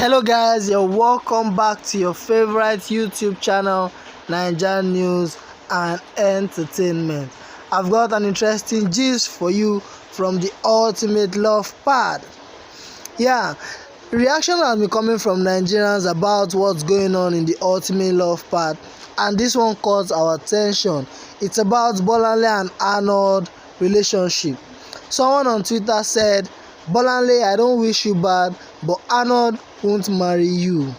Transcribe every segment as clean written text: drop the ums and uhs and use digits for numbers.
Hello guys, you're welcome back to your favorite YouTube channel, NAIJA News and Entertainment. I've got an interesting gist for you from the Ultimate Love Pad. Reaction has been coming from Nigerians about what's going on in the Ultimate Love Pad, and this one caught our attention. It's about Bolanle and Arnold relationship. Someone on Twitter said, "Bolanle, I don't wish you bad, but Arnold won't marry you."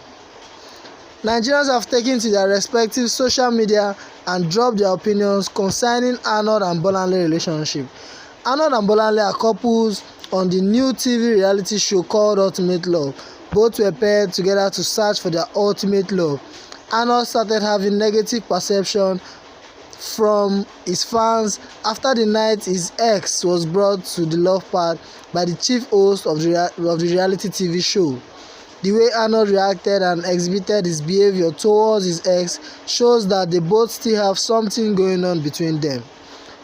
Nigerians have taken to their respective social media and dropped their opinions concerning Arnold and Bolanle relationship. Arnold and Bolanle are couples on the new TV reality show called Ultimate Love. Both were paired together to search for their ultimate love. Arnold started having negative perception from his fans after the night his ex was brought to the love pad by the chief host of the reality TV show. The way Arnold reacted and exhibited his behavior towards his ex shows that they both still have something going on between them.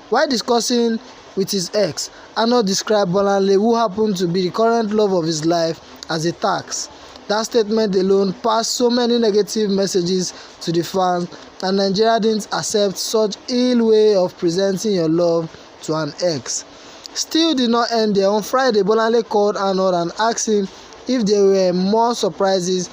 While discussing with his ex, Arnold described Bolanle, who happened to be the current love of his life, as a tax. That statement alone passed so many negative messages to the fans, and Nigeria didn't accept such ill way of presenting your love to an ex. Still did not end there. On Friday, Bolanle called Arnold and asked him if there were more surprises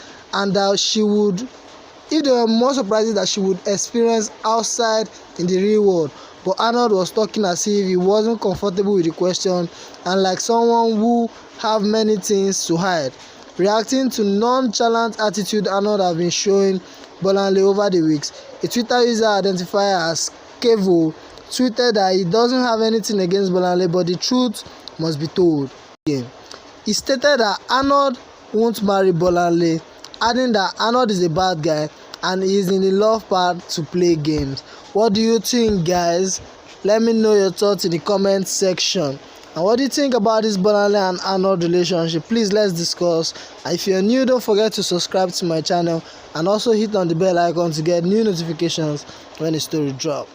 that she would experience outside in the real world. But Arnold was talking as if he wasn't comfortable with the question and like someone who have many things to hide. Reacting to nonchalant attitude Arnold has been showing Bolanle over the weeks, a Twitter user identified as Kevo tweeted that he doesn't have anything against Bolanle, but the truth must be told. He stated that Arnold won't marry Bolanle, adding that Arnold is a bad guy and he is in the love pad to play games. What do you think, guys? Let me know your thoughts in the comment section. And what do you think about this Bolanle and Arnold relationship? Please, let's discuss. And if you're new, don't forget to subscribe to my channel and also hit on the bell icon to get new notifications when a story drops.